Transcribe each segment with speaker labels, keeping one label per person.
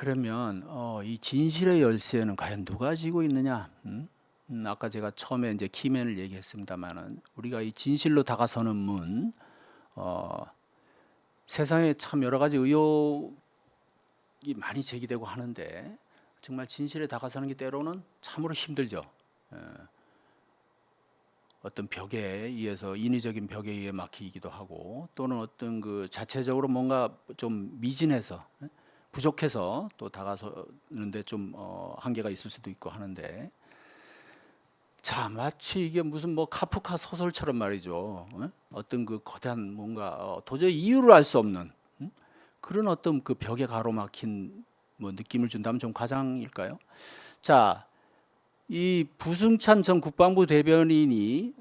Speaker 1: 그러면 이 진실의 열쇠는 과연 누가 쥐고 있느냐? 아까 제가 처음에 이제 키맨을 얘기했습니다만은 우리가 이 진실로 다가서는 문, 세상에 참 여러 가지 의혹이 많이 제기되고 하는데 정말 진실에 다가서는 게 때로는 참으로 힘들죠. 어떤 벽에 의해서 인위적인 벽에 의해 막히기도 하고 또는 어떤 그 자체적으로 뭔가 좀 미진해서 부족해서 또 다가서는데 좀 한계가 있을 수도 있고 하는데 자 마치 이게 무슨 뭐 카프카 소설처럼 말이죠. 어떤 그 거대한 뭔가 도저히 이유를 알 수 없는 그런 어떤 그 벽에 가로막힌 뭐 느낌을 준다면 좀 과장일까요? 자, 이 부승찬 전 국방부 대변인이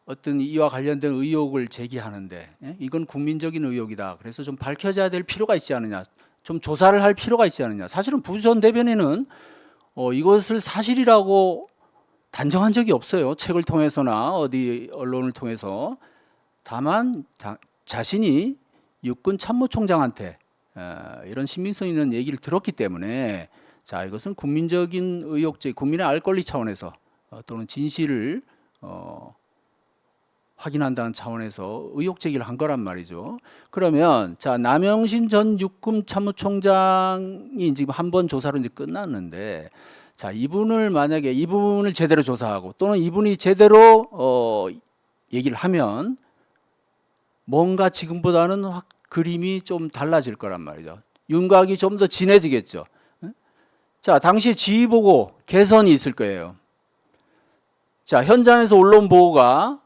Speaker 1: 어떤 이와 관련된 의혹을 제기하는데 이건 국민적인 의혹이다. 그래서 좀 밝혀져야 될 필요가 있지 않느냐. 좀 조사를 할 필요가 있지 않느냐. 사실은 부 전 대변인은 이것을 사실이라고 단정한 적이 없어요. 책을 통해서나 어디 언론을 통해서. 다만 자신이 육군 참모총장한테 이런 신빙성 있는 얘기를 들었기 때문에 자 이것은 국민적인 의혹제, 국민의 알 권리 차원에서 또는 진실을 확인한다는 차원에서 의혹 제기를 한 거란 말이죠. 그러면 자 남영신 전 육군 참모총장이 지금 한 번 조사로 이제 끝났는데 자 이분을 만약에 이분을 제대로 조사하고 또는 이분이 제대로 얘기를 하면 뭔가 지금보다는 그림이 좀 달라질 거란 말이죠. 윤곽이 좀 더 진해지겠죠. 자 당시 지휘 보고 개선이 있을 거예요. 자 현장에서 올라온 보고가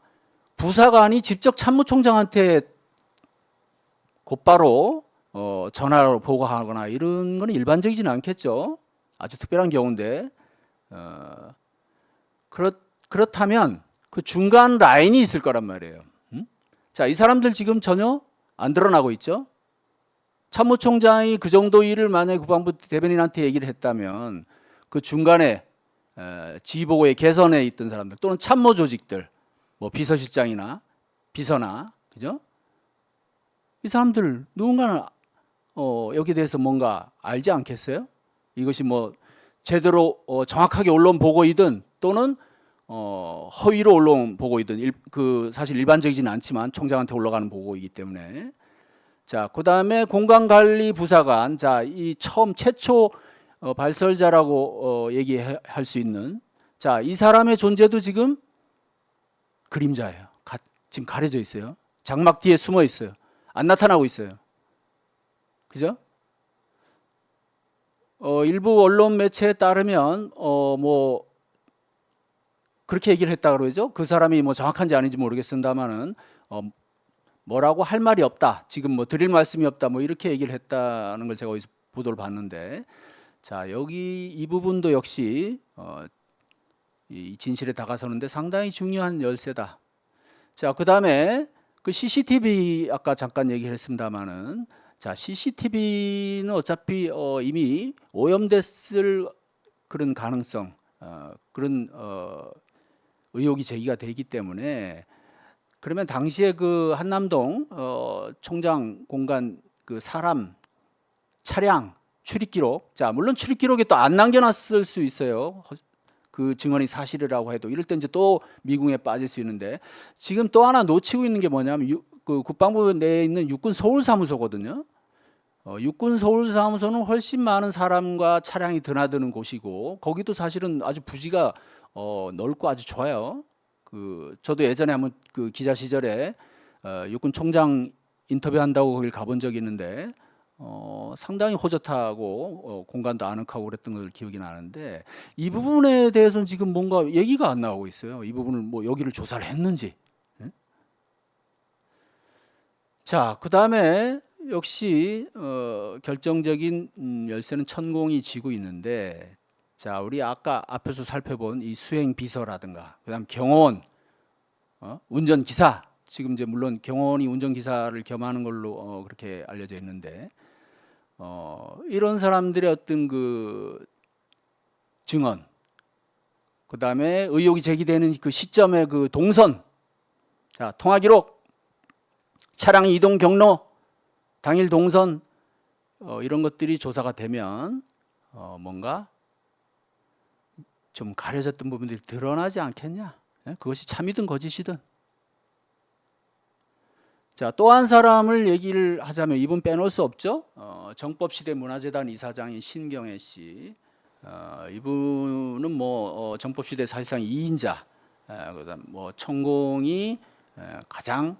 Speaker 1: 부사관이 직접 참모총장한테 곧바로 전화로 보고하거나 이런 건 일반적이지는 않겠죠. 아주 특별한 경우인데 그렇다면 그 중간 라인이 있을 거란 말이에요. 자, 이 사람들 지금 전혀 안 드러나고 있죠. 참모총장이 그 정도 일을 만약에 국방부 대변인한테 얘기를 했다면 그 중간에 지휘보고의 개선에 있던 사람들 또는 참모 조직들 뭐 비서실장이나 비서나 그죠? 이 사람들 누군가는 여기에 대해서 뭔가 알지 않겠어요? 이것이 뭐 제대로 정확하게 올라온 보고이든 또는 허위로 올라온 보고이든 그 사실 일반적이지는 않지만 총장한테 올라가는 보고이기 때문에 자 그다음에 공간관리부사관 자 이 처음 최초 발설자라고 얘기할 수 있는 자 이 사람의 존재도 지금 그림자예요. 지금 가려져 있어요. 장막 뒤에 숨어 있어요. 안 나타나고 있어요. 그죠? 일부 언론 매체에 따르면 뭐 그렇게 얘기를 했다 그러죠. 그 사람이 뭐 정확한지 아닌지 모르겠습니다만은 뭐라고 할 말이 없다. 지금 뭐 드릴 말씀이 없다. 뭐 이렇게 얘기를 했다는 걸 제가 어디서 보도를 봤는데 자 여기 이 부분도 역시 이 진실에 다가서는데 상당히 중요한 열쇠다. 자, 그다음에 그 CCTV 아까 잠깐 얘기를 했습니다만은 자, CCTV는 어차피 이미 오염됐을 그런 가능성 그런 의혹이 제기가 되기 때문에 그러면 당시에 그 한남동 총장 공간 그 사람 차량 출입 기록 자, 물론 출입 기록에 또 안 남겨놨을 수 있어요. 그 증언이 사실이라고 해도 이럴 때 이제 또 미궁에 빠질 수 있는데 지금 또 하나 놓치고 있는 게 뭐냐면 그 국방부 내에 있는 육군 서울사무소거든요. 육군 서울사무소는 훨씬 많은 사람과 차량이 드나드는 곳이고 거기도 사실은 아주 부지가 넓고 아주 좋아요. 그 저도 예전에 한번 그 기자 시절에 육군 총장 인터뷰한다고 거길 가본 적이 있는데 상당히 호젓하고 공간도 아늑하고 그랬던 걸 기억이 나는데 이 부분에 대해서는 지금 뭔가 얘기가 안 나오고 있어요. 이 부분을 뭐 여기를 조사를 했는지. 자, 그 다음에 역시 결정적인 열쇠는 천공이 쥐고 있는데 자, 우리 아까 앞에서 살펴본 이 수행 비서라든가 그다음 경호원, 운전기사 지금 이제 물론 경호원이 운전기사를 겸하는 걸로 그렇게 알려져 있는데 이런 사람들의 어떤 그 증언, 그 다음에 의혹이 제기되는 그 시점의 그 동선, 자, 통화 기록, 차량 이동 경로, 당일 동선, 이런 것들이 조사가 되면 뭔가 좀 가려졌던 부분들이 드러나지 않겠냐? 예? 그것이 참이든 거짓이든. 자, 또 한 사람을 얘기를 하자면 이분 빼놓을 수 없죠. 정법시대 문화재단 이사장인 신경애 씨. 이분은 뭐 정법시대 사실상 2인자. 그다음 뭐 천공이 가장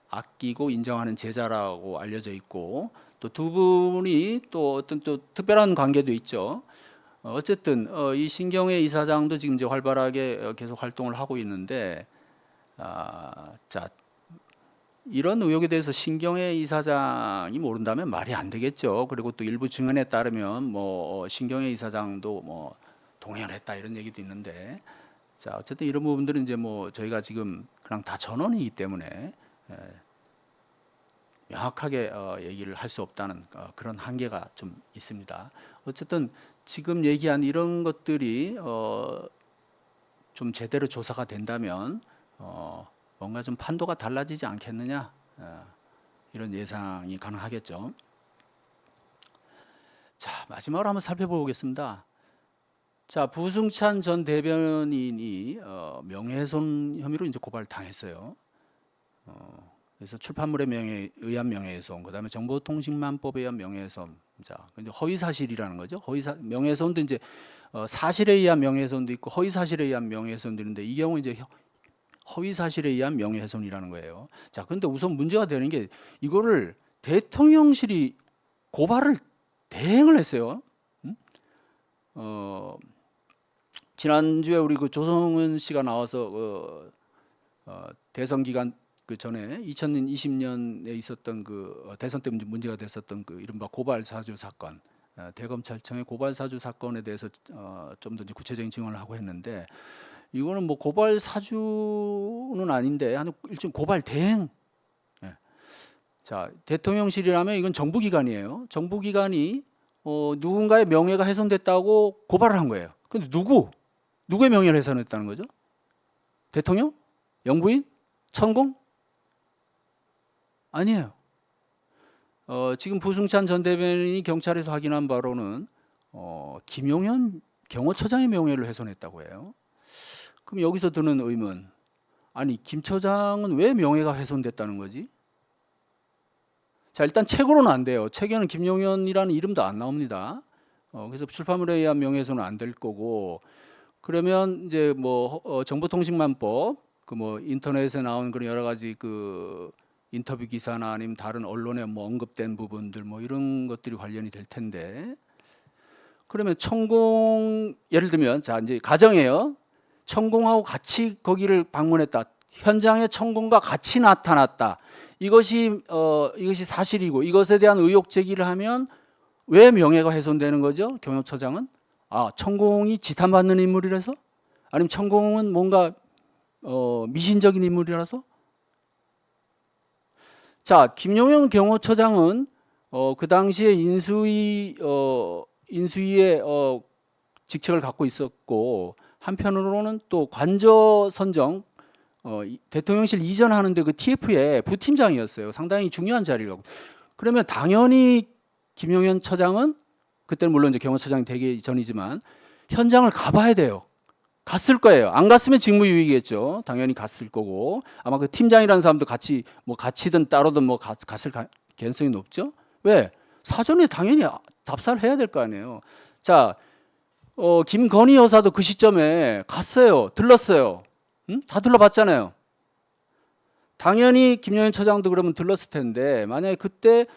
Speaker 1: 아끼고 인정하는 제자라고 알려져 있고, 또 두 분이 또 어떤 또 특별한 관계도 있죠. 어쨌든 이 신경애 이사장도 지금 이제 활발하게 계속 활동을 하고 있는데, 자, 이런 의혹에 대해서 신경애 이사장이 모른다면 말이 안 되겠죠. 그리고 또 일부 증언에 따르면 뭐 신경애 이사장도 뭐 동의했다 이런 얘기도 있는데, 자, 어쨌든 이런 부분들은 이제 뭐 저희가 지금 그냥 다 전원이기 때문에 명확하게 얘기를 할 수 없다는 그런 한계가 좀 있습니다. 어쨌든 지금 얘기한 이런 것들이 좀 제대로 조사가 된다면 뭔가 좀 판도가 달라지지 않겠느냐, 이런 예상이 가능하겠죠. 자, 마지막으로 한번 살펴보겠습니다. 자, 부승찬 전 대변인이 명예훼손 혐의로 이제 고발을 당했어요. 그래서 출판물에 의한 명예훼손, 그다음에 정보통신망법에 의한 명예훼손, 자, 근데 허위 사실이라는 거죠. 명예훼손도 이제 사실에 의한 명예훼손도 있고 허위 사실에 의한 명예훼손도 있는데, 이 경우 이제 허위 사실에 의한 명예훼손이라는 거예요. 자, 근데 우선 문제가 되는 게 이거를 대통령실이 고발을 대행을 했어요. 지난주에 우리 그 조성은 씨가 나와서 대선 기간 그 전에 2020년에 있었던 그 대선 때 문제가 됐었던 그 이른바 고발 사주 사건, 대검찰청의 고발 사주 사건에 대해서 좀 더 구체적인 증언을 하고 했는데, 이거는 뭐 고발 사주는 아닌데 한 일종 고발 대행. 자, 대통령실이라면 이건 정부기관이에요. 정부기관이 누군가의 명예가 훼손됐다고 고발을 한 거예요. 근데 누구의 명예를 훼손했다는 거죠? 대통령? 영부인? 천공? 아니에요. 지금 부승찬 전 대변인이 경찰에서 확인한 바로는 김용현 경호처장의 명예를 훼손했다고 해요. 그럼 여기서 드는 의문, 아니 김 처장은 왜 명예가 훼손됐다는 거지? 자, 일단 책으로는 안 돼요. 책에는 김용현이라는 이름도 안 나옵니다. 그래서 출판물에 의한 명예훼손은 안 될 거고, 그러면 이제 뭐 정보통신망법, 그 뭐 인터넷에 나온 그런 여러 가지 그 인터뷰 기사나 아니면 다른 언론에 뭐 언급된 부분들 뭐 이런 것들이 관련이 될 텐데, 그러면 천공, 예를 들면 자 이제 가정이에요. 천공하고 같이 거기를 방문했다. 현장에 천공과 같이 나타났다. 이것이 사실이고 이것에 대한 의혹 제기를 하면 왜 명예가 훼손되는 거죠? 경호처장은 천공이 지탄받는 인물이라서? 아니면 천공은 뭔가 미신적인 인물이라서? 자, 김용현 경호처장은 그 당시에 인수위의 직책을 갖고 있었고, 한편으로는 또 관저 선정, 대통령실 이전하는데 그 TF의 부팀장이었어요. 상당히 중요한 자리라고. 그러면 당연히 김용현 처장은 그때는 물론 이제 경호처장이 되기 전이지만 현장을 가봐야 돼요. 갔을 거예요. 안 갔으면 직무유기겠죠. 당연히 갔을 거고, 아마 그 팀장이라는 사람도 같이 뭐 같이든 따로든 뭐 갔을 가능성이 높죠. 왜? 사전에 당연히 답사를 해야 될 거 아니에요. 자, 김건희 여사도 그 시점에 갔어요. 들렀어요. 응? 다 둘러봤잖아요. 당연히 김용현 처장도 그러면 들렀을 텐데, 만약에 그때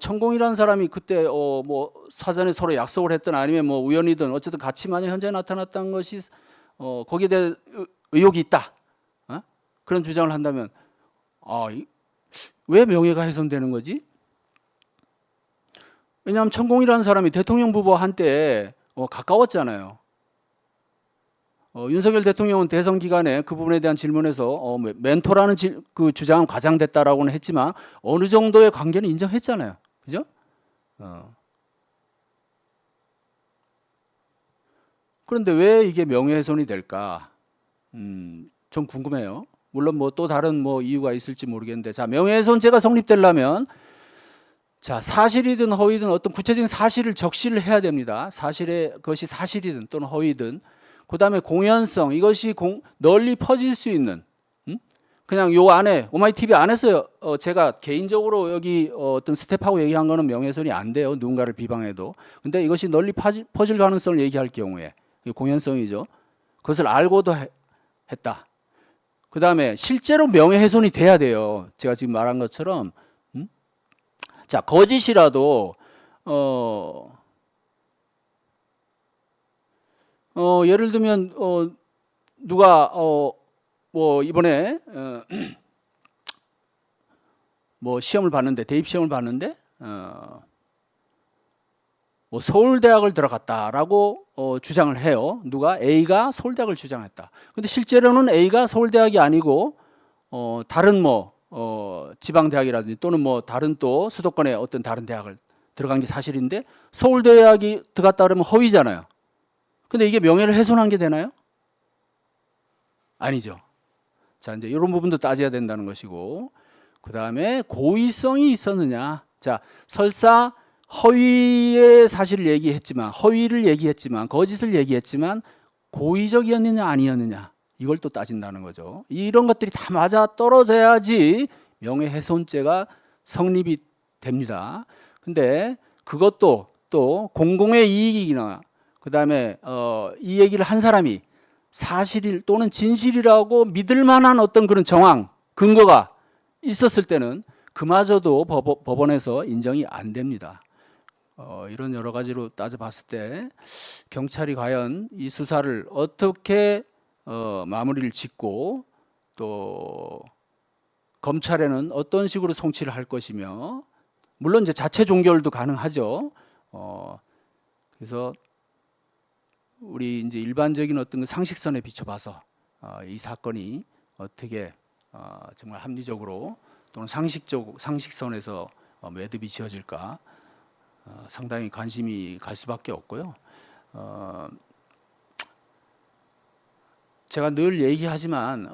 Speaker 1: 천공이라는 사람이 그때 뭐 사전에 서로 약속을 했든 아니면 뭐 우연이든 어쨌든 같이 만약 현장에 나타났다는 것이 거기에 대해 의혹이 있다, 그런 주장을 한다면 왜 명예가 훼손되는 거지? 왜냐하면 천공이라는 사람이 대통령 부부와 한때 가까웠잖아요. 윤석열 대통령은 대선 기간에 그 부분에 대한 질문에서 멘토라는 그 주장은 과장됐다라고는 했지만 어느 정도의 관계는 인정했잖아요. 그죠? 그런데 왜 이게 명예훼손이 될까? 좀 궁금해요. 물론 뭐 또 다른 뭐 이유가 있을지 모르겠는데, 자, 명예훼손죄가 성립되려면 자, 사실이든 허위든 어떤 구체적인 사실을 적시를 해야 됩니다. 그것이 사실이든 또는 허위든. 그다음에 공연성, 이것이 널리 퍼질 수 있는, 그냥 요 안에 오마이TV 안에서 제가 개인적으로 여기 어떤 스텝하고 얘기한 거는 명예훼손이 안 돼요. 누군가를 비방해도. 근데 이것이 널리 퍼질 가능성을 얘기할 경우에 공연성이죠. 그것을 알고도 했다. 그다음에 실제로 명예훼손이 돼야 돼요. 제가 지금 말한 것처럼. 자, 거짓이라도 예를 들면 누가 뭐 이번에 뭐 시험을 봤는데, 대입 시험을 봤는데 뭐 서울대학을 들어갔다라고 주장을 해요. 누가? A가 서울대학을 주장했다. 근데 실제로는 A가 서울대학이 아니고 다른 뭐 지방대학이라든지 또는 뭐 다른 또 수도권의 어떤 다른 대학을 들어간 게 사실인데 서울대학이 들어갔다 그러면 허위잖아요. 근데 이게 명예를 훼손한 게 되나요? 아니죠. 자, 이제 이런 부분도 따져야 된다는 것이고, 그 다음에 고의성이 있었느냐. 자, 설사 허위의 사실을 얘기했지만, 허위를 얘기했지만, 거짓을 얘기했지만 고의적이었느냐 아니었느냐, 이걸 또 따진다는 거죠. 이런 것들이 다 맞아 떨어져야지 명예훼손죄가 성립이 됩니다. 근데 그것도 또 공공의 이익이나 그다음에 이 얘기를 한 사람이 사실 또는 진실이라고 믿을 만한 어떤 그런 정황, 근거가 있었을 때는 그마저도 법원에서 인정이 안 됩니다. 이런 여러 가지로 따져봤을 때 경찰이 과연 이 수사를 어떻게 마무리를 짓고 또 검찰에는 어떤 식으로 송치를 할 것이며, 물론 이제 자체 종결도 가능하죠. 그래서 우리 이제 일반적인 어떤 그 상식선에 비춰봐서 이 사건이 어떻게 정말 합리적으로 또는 상식선에서 매듭이 지어질까 상당히 관심이 갈 수밖에 없고요. 제가 늘 얘기하지만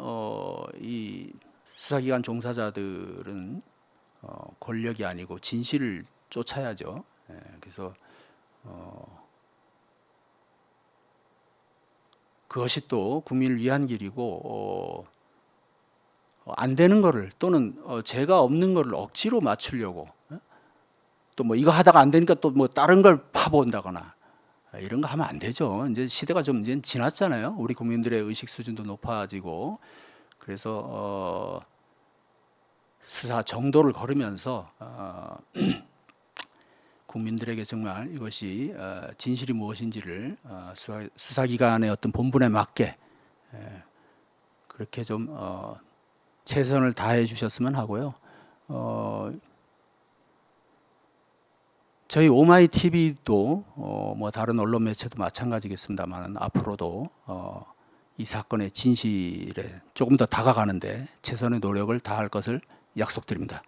Speaker 1: 이 수사기관 종사자들은 권력이 아니고 진실을 쫓아야죠. 그래서 그것이 또 국민을 위한 길이고 안 되는 거를 또는 죄가 없는 거를 억지로 맞추려고 또 뭐 이거 하다가 안 되니까 또 뭐 다른 걸 파본다거나 이런 거 하면 안 되죠. 이제 시대가 좀 이제 지났잖아요. 우리 국민들의 의식 수준도 높아지고, 그래서 수사 정도를 걸으면서 국민들에게 정말 이것이 진실이 무엇인지를 수사기관의 어떤 본분에 맞게 그렇게 좀 최선을 다해 주셨으면 하고요. 저희 오마이TV도 뭐 다른 언론 매체도 마찬가지겠습니다만 앞으로도 이 사건의 진실에 조금 더 다가가는데 최선의 노력을 다할 것을 약속드립니다.